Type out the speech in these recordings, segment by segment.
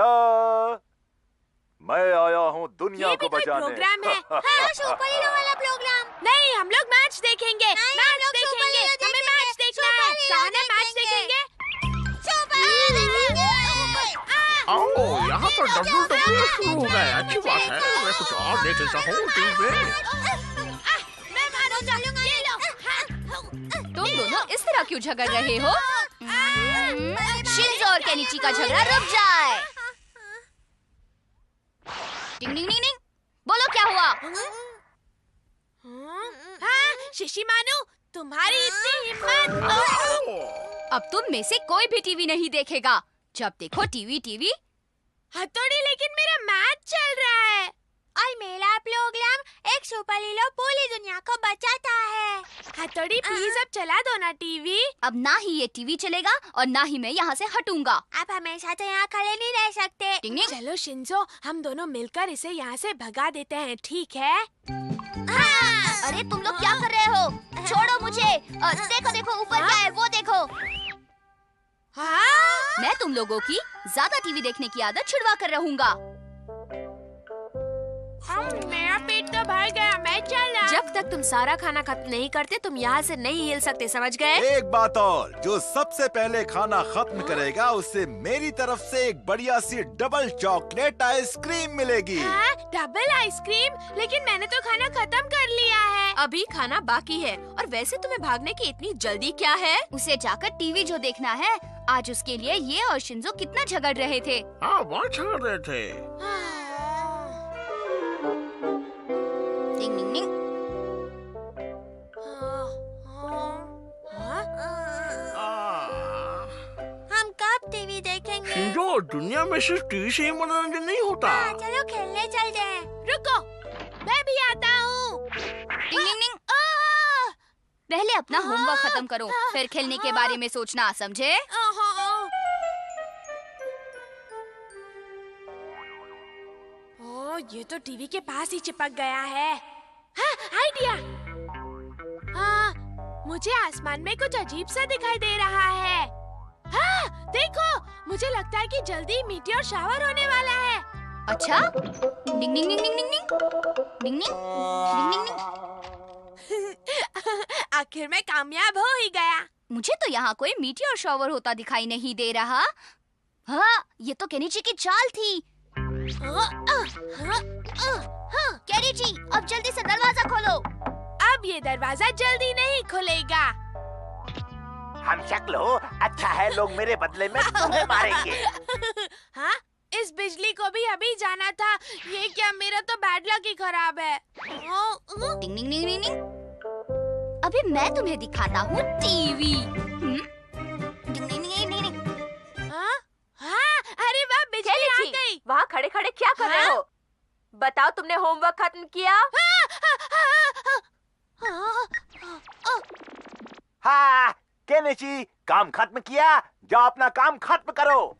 टाडा, मैं आया हूँ दुनिया को बचाने। प्रोग्राम है। हाँ, सुपर हीरो वाला प्रोग्राम। नहीं, हम लोग मैच देखेंगे। मैच देखेंगे। हमें मैच देखना है। कहाँ मैच देखेंगे? सुपर हीरो देखेंगे। ओह, यहाँ पर WWE शुरू हो गया। अच्छी बात है। मैं कुछ और देख लेता हूँ टीवी पे। मैं मारो चलूंगा। ये लो। तुम दोनों इस तरह क्यों झगड़ रहे हो? शिंजो और केनिची का झगड़ा रुक जाए। टिंग टिंग टिंग टिंग। बोलो क्या हुआ? हाँ, शिशिमानु, तुम्हारी इतनी हिम्मत। अब तुम में से कोई भी टीवी नहीं देखेगा। जब देखो टीवी। हथौड़ी, लेकिन मेरा मैच चल रहा है। और मेरा प्रोग्राम एक सुपर हीरो पूरी दुनिया को बचाता है। हथौड़ी, प्लीज अब चला दो ना टीवी। अब ना ही ये टीवी चलेगा और ना ही मैं यहाँ से हटूंगा। आप हमेशा तो यहाँ खड़े नहीं रह सकते। टिंग टिंग। चलो शिंजो, हम दोनों मिलकर इसे यहाँ से भगा देते हैं, ठीक है? अरे तुम लोग क्या कर रहे हो? छोड़ो मुझे। देखो ऊपर क्या है वो देखो। हाँ? मैं तुम लोगों की ज्यादा टीवी देखने की आदत छुड़वा कर रहूंगा। मेरा पेट तो भर गया, मैं चला। जब तक तुम सारा खाना खत्म नहीं करते तुम यहाँ से नहीं हिल सकते, समझ गए? एक बात और, जो सबसे पहले खाना खत्म करेगा उसे मेरी तरफ से एक बढ़िया सी डबल चॉकलेट आइसक्रीम मिलेगी। Double ice cream? लेकिन मैंने तो खाना खत्म कर लिया है। अभी खाना बाकी है और वैसे तुम्हें भागने की इतनी जल्दी क्या है? उसे जाकर टीवी जो देखना है। आज उसके लिए ये और शिंजो कितना झगड़ रहे थे। हाँ, बहुत झगड़ रहे थे। टिंग टिंग टिंग। हम कब टीवी देखेंगे? शिंजो, दुनिया में सिर्फ टीवी से ही मनोरंजन नहीं होता। चलो खेलने चलते हैं। रुको, मैं भी आता हूँ। टिंग टिंग टिंग। पहले अपना होमवर्क खत्म करो, फिर खेलने के बारे में सोचना, समझे? ये तो टीवी के पास ही चिपक गया है। हाँ, आइडिया। हाँ, मुझे आसमान में कुछ अजीब सा दिखाई दे रहा है। हाँ, देखो, मुझे लगता है कि जल्दी मीटियोर शावर होने वाला है। अच्छा? डिंग डिंग डिंग डिंग डिंग डिंग डिंग डिंग डिंग। आखिर में कामयाब हो ही गया। मुझे तो यहाँ कोई मीटियोर शावर होता दिखाई नहीं दे रहा। हाँ, ये तो केनिची की चाल थी। केनिची, अब जल्दी से दरवाजा खोलो। अब ये दरवाजा जल्दी नहीं खुलेगा। हम शक्ल हो, अच्छा है लोग मेरे बदले में तुम्हें मारेंगे। हाँ, इस बिजली को भी अभी जाना था। ये क्या, मेरा तो बैड लक ही खराब है। टिंग टिंग टिंग टिंग। अभी मैं तुम्हें दिखाता हूँ टीवी। अरे वाह, बिजली आ गई। वहाँ खड़े खड़े क्या कर रहे हो? बताओ, तुमने होमवर्क खत्म किया? हाँ, केनिची, काम खत्म किया? जाओ अपना काम खत्म करो।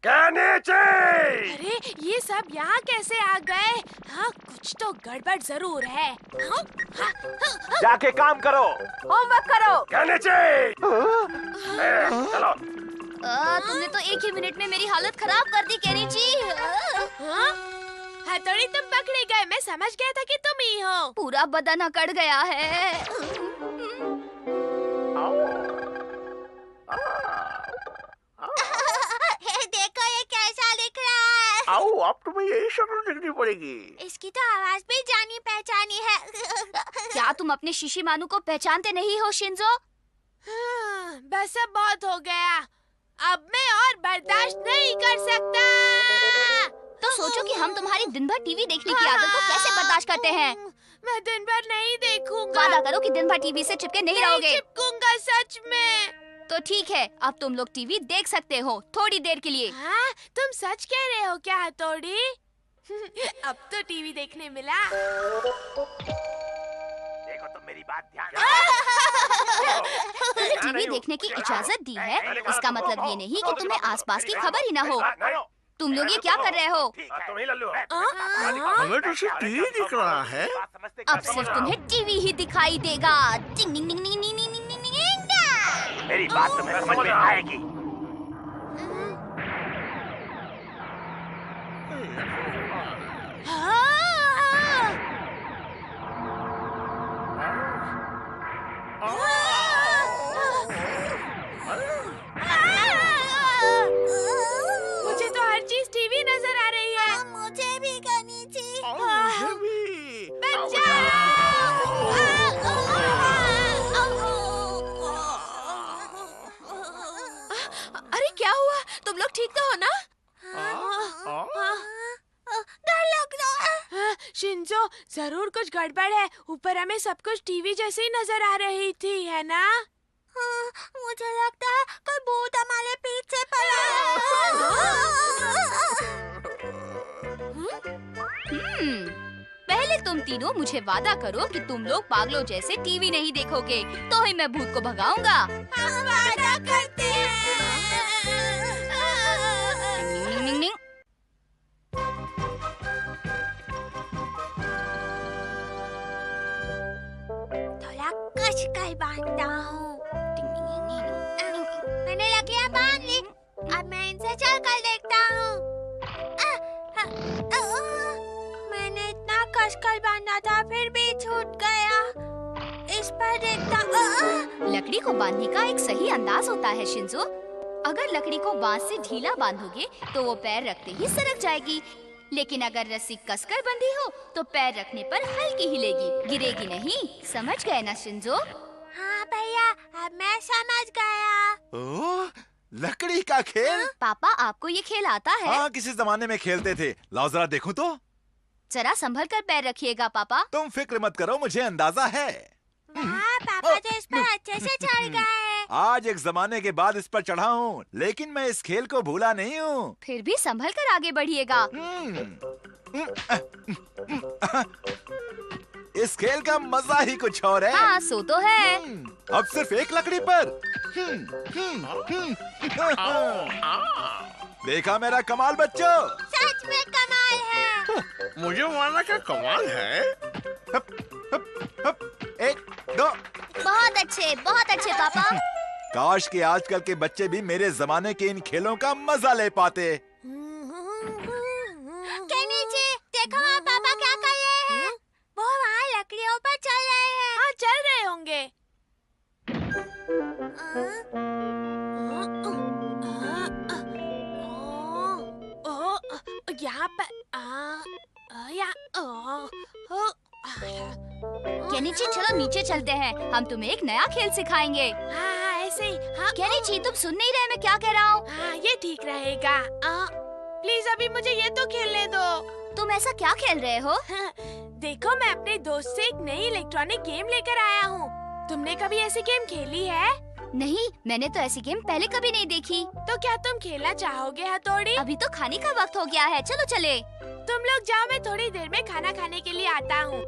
केनिची! अरे, ये सब यहाँ कैसे आ गए? हाँ, कुछ तो गड़बड़ जरूर है। जाके काम करो। होमवर्क करो। केनिची! चलो। तुमने तो एक ही मिनट में मेरी हालत खराब कर दी, केनिची। हथौड़ी, तुम पकड़े गए। मैं समझ गया था कि तुम ही हो। पूरा बदन अकड़ गया है। देखो, ये कैसा दिख रहा है। आओ, अब तुम्हें यही शक्ल देखनी पड़ेगी। इसकी तो आवाज भी जानी पहचानी है। क्या तुम अपने शिशिमानु को पहचानते नहीं हो, शिंजो? बस अब बहुत हो गया। अब मैं और बर्दाश्त नहीं कर सकता। तो सोचो कि हम तुम्हारी दिन भर टीवी देखने की आदत को कैसे बर्दाश्त करते हैं। मैं दिन भर नहीं देखूंगा। वादा करो कि दिन भर टीवी से चिपके नहीं रहोगे। चिपकूंगा, सच में। तो ठीक है, अब तुम लोग टीवी देख सकते हो, थोड़ी देर के लिए। हाँ, तुम सच कह रहे हो क्या, हथौड़ी? अब तो टीवी देखने मिला। देखो, तुम मेरी बात ध्यान तुम्हें टीवी देखने की इजाजत दी है, इसका मतलब ये नहीं कि तुम्हें आसपास की खबर ही ना हो। तुम लोग ये क्या कर रहे हो? हमें तो सिर्फ टीवी दिख रहा है। अब सिर्फ तुम्हें टीवी ही दिखाई देगा। टिंग टिंग टिंग टिंग टिंग टिंग टिंग टिंग। मेरी बात तुम्हें समझ में आएगी। मुझे तो हर चीज टीवी नजर आ रही है। मुझे भी करनी चाहिए। मुझे भी। अरे क्या हुआ? तुम लोग ठीक तो हो ना? डर लग रहा है। शिंजो, जरूर कुछ गड़बड़ है। ऊपर हमें सब कुछ टीवी जैसे ही नजर आ रही थी, है ना? मुझे लगता है कोई भूत हमारे पीछे पड़ा है। पहले तुम तीनों मुझे वादा करो कि तुम लोग पागलों जैसे टीवी नहीं देखोगे, तो ही मैं भूत को भगाऊंगा। हम वादा करते हैं। निंग, निंग, निंग। थोड़ा कस कर बांधता हूँ। मैंने लकड़ियाँ बांध ली। अब मैं इनसे चल कर देखता हूँ। मैंने इतना कस कर बांधा था, फिर भी छूट गया। इस पर देखता। लकड़ी को बांधने का एक सही अंदाज होता है शिंजो। अगर लकड़ी को बांस से ढीला बांधोगे तो वो पैर रखते ही सरक जाएगी, लेकिन अगर रस्सी कसकर बंधी हो तो पैर रखने पर हल्की हिलेगी, गिरेगी नहीं। समझ गए ना शिंजो? हाँ भैया, अब मैं समझ गया। ओह, लकड़ी का खेल। पापा, आपको ये खेल आता है? हाँ, किसी जमाने में खेलते थे। लाओ जरा देखूं तो। जरा संभल कर पैर रखिएगा पापा। तुम फिक्र मत करो, मुझे अंदाजा है। हाँ, पापा तो इस पर अच्छे से चढ़ गए। आज एक जमाने के बाद इस पर चढ़ा हूँ, लेकिन मैं इस खेल को भूला नहीं हूँ। फिर भी संभल कर आगे बढ़िएगा। इस खेल का मजा ही कुछ और है। हाँ, सो तो है। अब सिर्फ एक लकड़ी पर। देखा मेरा कमाल बच्चों? सच में कमाल है। मुझे माना क्या कमाल है। एक, दो। बहुत अच्छे पापा। काश कि आजकल के बच्चे भी मेरे जमाने के इन खेलों का मजा ले पाते। केनिची, देखो वहाँ पापा क्या कर रहे हैं। वो वहाँ लकड़ियों पर चल रहे हैं। हाँ, चल रहे होंगे। यहाँ पर केनिची, चलो नीचे चलते हैं, हम तुम्हें एक नया खेल सिखाएंगे। हाँ, ऐसे ही। हाँ, केनिची, तुम सुन नहीं रहे मैं क्या कह रहा हूँ? हाँ, ये ठीक रहेगा। प्लीज अभी मुझे ये तो खेलने दो। तुम ऐसा क्या खेल रहे हो? देखो, मैं अपने दोस्त से एक नई इलेक्ट्रॉनिक गेम लेकर आया हूँ। तुमने कभी ऐसी गेम खेली है? नहीं, मैंने तो ऐसी गेम पहले कभी नहीं देखी। तो क्या तुम खेलना चाहोगे हथौड़ी? अभी तो खाने का वक्त हो गया है, चलो चले। तुम लोग जाओ, मैं थोड़ी देर में खाना खाने के लिए आता हूँ।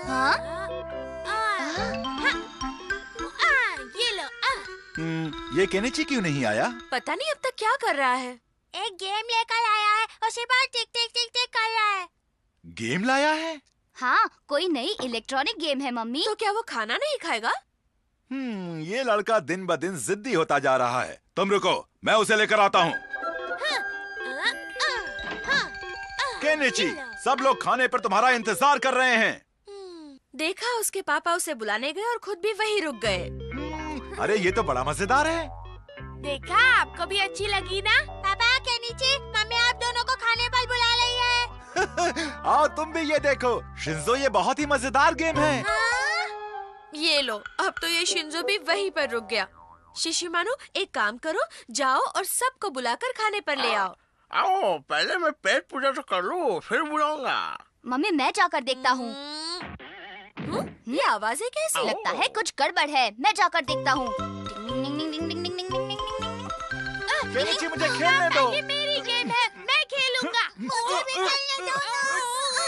हाँ? ये लो। ये केनिची क्यों नहीं आया? पता नहीं अब तक क्या कर रहा है। एक गेम लेकर आया है, उसी पर टिक टिक टिक टिक कर रहा है। गेम लाया है? हाँ, कोई नई इलेक्ट्रॉनिक गेम है मम्मी। तो क्या वो खाना नहीं खाएगा? ये लड़का दिन ब दिन जिद्दी होता जा रहा है। तुम रुको, मैं उसे लेकर आता हूँ। केनिची, सब लोग खाने पर तुम्हारा इंतजार कर रहे हैं। देखा, उसके पापा उसे बुलाने गए और खुद भी वहीं रुक गए। अरे ये तो बड़ा मजेदार है। देखा, आपको भी अच्छी लगी ना? पापा, केनिची, मम्मी आप दोनों को खाने पर बुला रही है। आओ तुम भी ये देखो, शिंजो, ये बहुत ही मजेदार गेम है। ये लो, अब तो ये शिंजो भी वहीं पर रुक गया। शिशिमानु, एक काम करो, जाओ और सबको बुलाकर खाने पर ले आओ। आओ, पहले मैं पेट पूजा तो कर लूं, फिर बुलाऊंगा। मम्मी, मैं जाकर देखता हूँ। ये आवाजें कैसी? लगता है कुछ गड़बड़ है, मैं जाकर देखता हूँ। केनिची, मुझे खेलने दो। ये मेरी गेम है, मैं खेलूंगा। मुझे भी खेलने दो।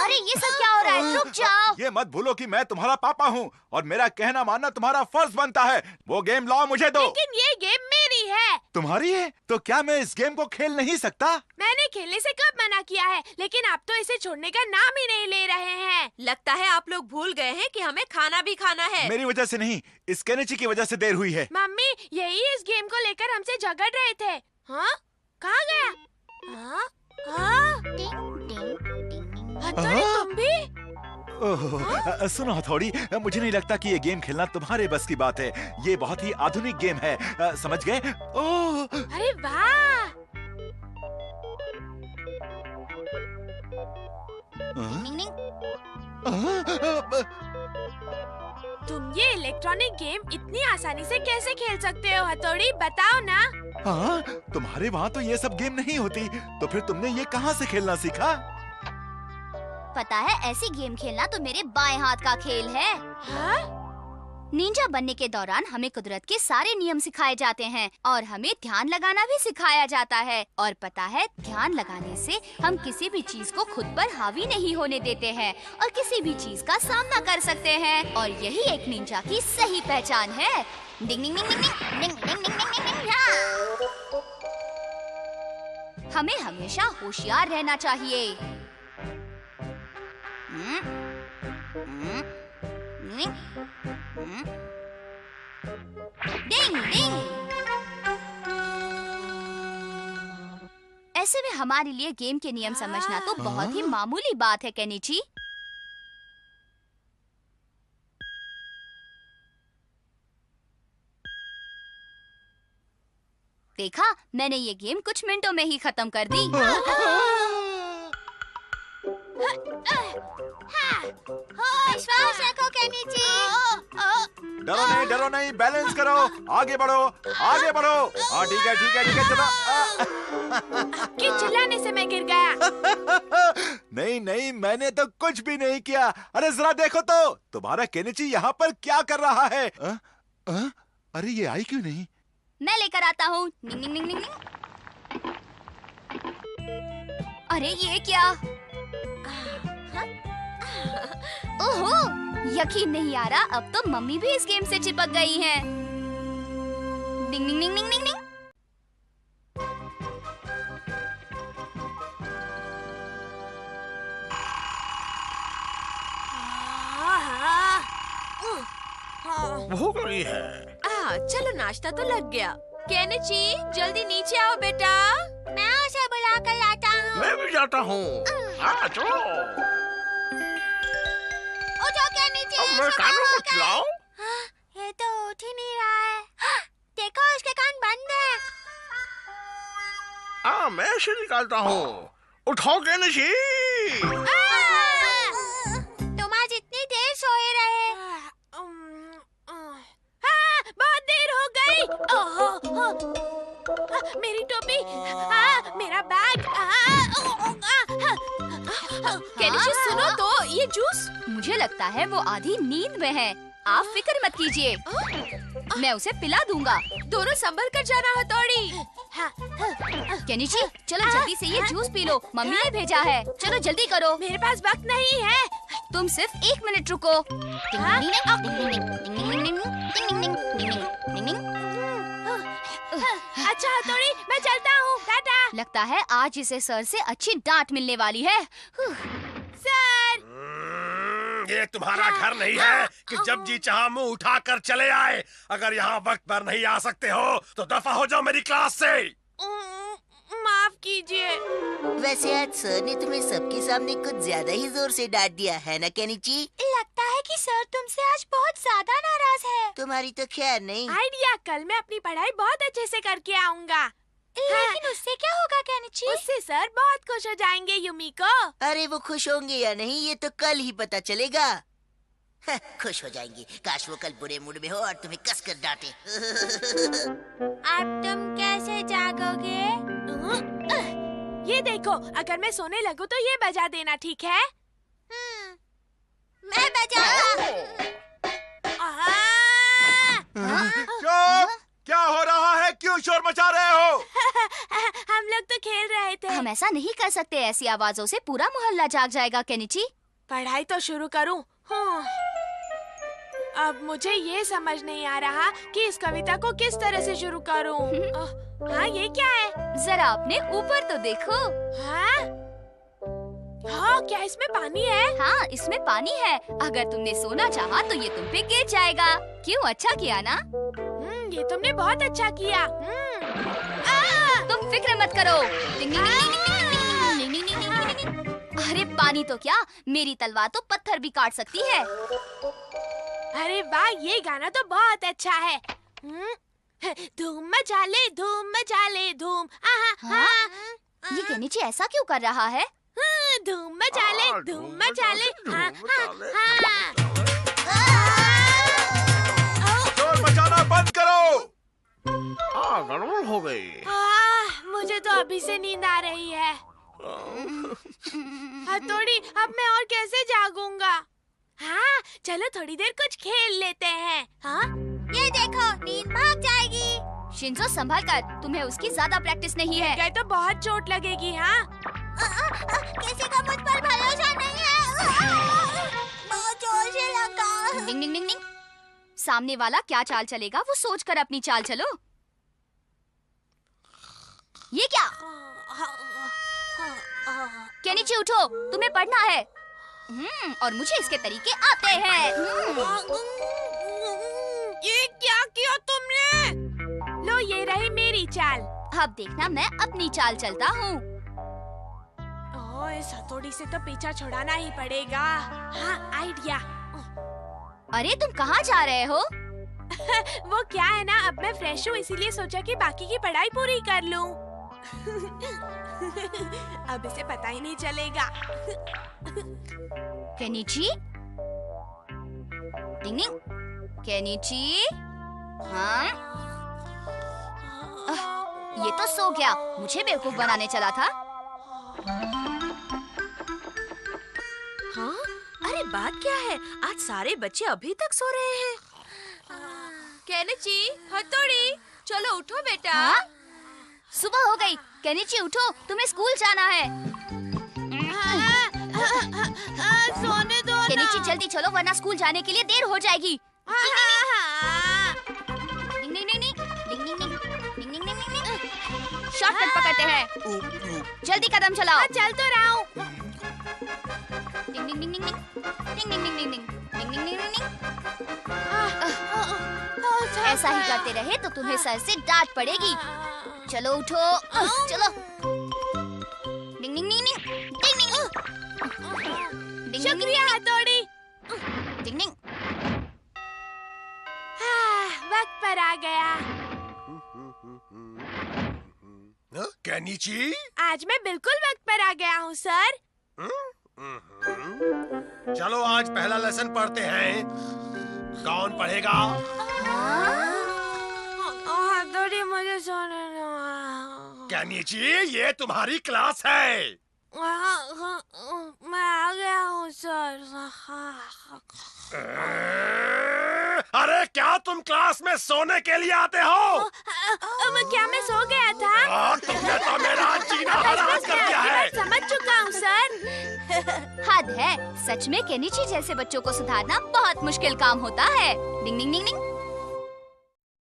अरे ये सब क्या हो रहा है? रुक जाओ। ये मत भूलो कि मैं तुम्हारा पापा हूँ और मेरा कहना मानना तुम्हारा फर्ज बनता है। वो गेम लाओ, मुझे दो। लेकिन ये गेम मेरी है। तुम्हारी है? तो क्या मैं इस गेम को खेल नहीं सकता? मैंने खेलने से कब मना किया है, लेकिन आप तो इसे छोड़ने का नाम ही नहीं ले रहे हैं। लगता है आप लोग भूल गए हैं कि हमें खाना भी खाना है। मेरी वजह से नहीं, इस केनिची की वजह से देर हुई है। मम्मी, यही इस गेम को लेकर हमसे झगड़ रहे थे। हाँ? कहाँ गया? हाँ? हथौड़ी तुम भी? ओह, सुनो हथौड़ी, मुझे नहीं लगता कि ये गेम खेलना तुम्हारे बस की बात है। ये बहुत ही आधुनिक गेम है, समझ गए? ओह, अरे वाह! तुम ये इलेक्ट्रॉनिक गेम इतनी आसानी से कैसे खेल सकते हो हथौड़ी, बताओ ना। हाँ, तुम्हारे वहाँ तो ये सब गेम नहीं होती, तो फिर तुमने ये कहाँ से खेलना सीखा? पता है, ऐसी गेम खेलना तो मेरे बाएं हाथ का खेल है। हाँ? निंजा बनने के दौरान हमें कुदरत के सारे नियम सिखाए जाते हैं और हमें ध्यान लगाना भी सिखाया जाता है। और पता है, ध्यान लगाने से हम किसी भी चीज को खुद पर हावी नहीं होने देते हैं और किसी भी चीज का सामना कर सकते हैं। और यही एक निंजा की सही पहचान है। डिंग डिंग डिंग डिंग डिंग डिंग डिंग डिंग डिंग डिंग। हमें हमेशा होशियार रहना चाहिए। डिंग डिंग। ऐसे में हमारे लिए गेम के नियम समझना तो बहुत ही मामूली बात है केनिची। देखा, मैंने ये गेम कुछ मिनटों में ही खत्म कर दी। विश्वास रखो केनिची। डरो नहीं, बैलेंस करो, आगे बढ़ो, आगे बढ़ो। हाँ, ठीक है, चलो। कि चिल्लाने से मैं गिर गया। नहीं, मैंने तो कुछ भी नहीं किया। अरे जरा देखो तो, तुम्हारा केनिची यहाँ पर क्या कर रहा है? अरे ये आई क्यों नहीं? मैं लेकर आता हूँ। निंग निंग निंग निंग। अरे ये क्या? ओहो, यकीन नहीं आ रहा, अब तो मम्मी भी इस गेम से चिपक गई हैं। डिंग डिंग डिंग डिंग डिंग डिंग। हो गई है। चलो, नाश्ता तो लग गया। केनिची, जल्दी नीचे आओ बेटा। मैं उसे बुला कर लाता हूँ। मैं भी जाता हूँ। चलो। उठो केनिची। अब मैं कानों को खिलाओ। ये तो उठ ही नहीं रहा है। देखो, उसके कान बंद हैं। मैं इसे निकालता हूँ। उठो केनिची। तुम आज इतनी देर सोए रहे। बहुत देर हो गई। मेरी टोपी, मेरा बैग। केनिची, सुनो तो, ये जूस। मुझे लगता है वो आधी नींद में है। आप फिक्र मत कीजिए, मैं उसे पिला दूंगा। दोनों संभल कर जाना हथौड़ी। केनिची, चलो जल्दी से ये जूस पी लो, मम्मी ने भेजा है। चलो जल्दी करो। मेरे पास वक्त नहीं है। तुम सिर्फ 1 मिनट रुको। अच्छा हथौड़ी, मैं चलता हूँ, टाटा। लगता है आज इसे सर से अच्छी डांट मिलने वाली है। सर, ये तुम्हारा घर नहीं है कि जब जी चाहा मुंह उठा कर चले आए। अगर यहाँ वक्त पर नहीं आ सकते हो तो दफा हो जाओ मेरी क्लास से। माफ कीजिए। वैसे आज सर ने तुम्हें सबके सामने कुछ ज्यादा ही जोर से डांट दिया है ना केनिची? लगता है कि सर तुमसे आज बहुत ज्यादा नाराज है। तुम्हारी तो खैर नहीं। आइडिया, कल मैं अपनी पढ़ाई बहुत अच्छे से करके आऊँगा। लेकिन उससे क्या होगा केनिची? उससे सर बहुत खुश हो जाएंगे युमिको। अरे वो खुश होंगे या नहीं ये तो कल ही पता चलेगा। खुश हो जाएंगी। काश वो कल बुरे मूड में हो और तुम्हें कसकर डांटे। अब तुम कैसे जागोगे? ये देखो, अगर मैं सोने लगूं तो ये बजा देना, ठीक है? मैं बजाऊंगा। चुप! क्या हो रहा है? क्यों शोर मचा रहे हो? हम लोग तो खेल रहे थे। हम ऐसा नहीं कर सकते, ऐसी आवाजों से पूरा मोहल्ला जाग जाएगा केनिची। पढ़ाई तो शुरू करूं। अब मुझे ये समझ नहीं आ रहा कि इस कविता को किस तरह से शुरू करूं। हाँ, ये क्या है? जरा अपने ऊपर तो देखो। हाँ, क्या इसमें पानी है? हाँ, इसमें पानी है। अगर तुमने सोना चाहा तो ये तुम पे गिर जाएगा। क्यों, अच्छा किया ना? ये तुमने बहुत अच्छा किया। तुम फिक्र मत करो। डिंग डिंग डिंग डिंग डिंग डिंग। अरे पानी तो क्या, मेरी तलवार तो पत्थर भी काट सकती है। अरे वाह, ये गाना तो बहुत अच्छा है। धूम मचा ले धूम। हाँ? ये केनिची ऐसा क्यों कर रहा है? धूम मचा ले शोर मचाना बंद करो। गड़बड़ हो गई। मुझे तो अभी से नींद आ रही है। हथौड़ी, अब मैं और कैसे जागूंगा? हाँ, चलो थोड़ी देर कुछ खेल लेते हैं। हाँ? ये देखो, नींद भाग जाएगी। शिंजो संभल कर, तुम्हें उसकी ज्यादा प्रैक्टिस नहीं है। गए तो बहुत चोट लगेगी। हाँ? किसी का मुझ पर भरोसा नहीं है। बहुत जोर से लगा। डिंग डिंग डिंग डिंग। सामने वाला क्या चाल चलेगा वो सोचकर अपनी चाल चलो। ये क्या? केनिची उठो, तुम्हें पढ़ना है। और मुझे इसके तरीके आते हैं। ये क्या किया तुमने? लो, ये रही मेरी चाल। अब देखना, मैं अपनी चाल चलता हूँ। इस हथौड़ी से तो पीछा छुड़ाना ही पड़ेगा। हाँ, आइडिया। अरे तुम कहाँ जा रहे हो? वो क्या है ना, अब मैं फ्रेश हूँ इसीलिए सोचा कि बाकी की पढ़ाई पूरी कर लूँ। अब इसे पता ही नहीं चलेगा। केनिची? डिंग डिंग। केनिची? हाँ? ये तो सो गया, मुझे बेवकूफ बनाने चला था। हाँ? अरे बात क्या है, आज सारे बच्चे अभी तक सो रहे हैं। केनिची, हथौड़ी, चलो उठो बेटा। हाँ? सुबह हो गई। केनिची उठो, तुम्हें स्कूल जाना है। सोने दो ना। केनिची जल्दी चलो वरना स्कूल जाने के लिए देर हो जाएगी। डिंग डिंग डिंग डिंग डिंग डिंग डिंग डिंग डिंग डिंग। शॉर्टकट पकड़ते हैं, जल्दी कदम चलाओ। चल तो रहा हूँ। डिंग डिंग डिंग डिंग डिंग डिंग डिंग डिंग डिंग डिंग डिंग डिंग डिंग। ऐसा ही करते रहे तो तुम्हें सर से डांट पड़ेगी। चलो उठो, चलो। डिंग डिंग डिंग डिंग डिंग डिंग। शुक्रिया हथौड़ी। डिंग डिंग। वक्त पर आ गया। केनिची? आज मैं बिल्कुल वक्त पर आ गया हूँ सर। चलो आज पहला लेसन पढ़ते हैं। कौन पढ़ेगा? हथौड़ी, मुझे सोने दो। केनिची, ये तुम्हारी क्लास है। मैं आ गया हूँ सर। अरे क्या तुम क्लास में सोने के लिए आते हो? क्या मैं सो गया था? तुमने तो मेरा जीना हराम कर दिया है। समझ चुका हूँ सर। हद है, सच में केनिची जैसे बच्चों को सुधारना बहुत मुश्किल काम होता है। डिंग डिंग डिंग डिंग।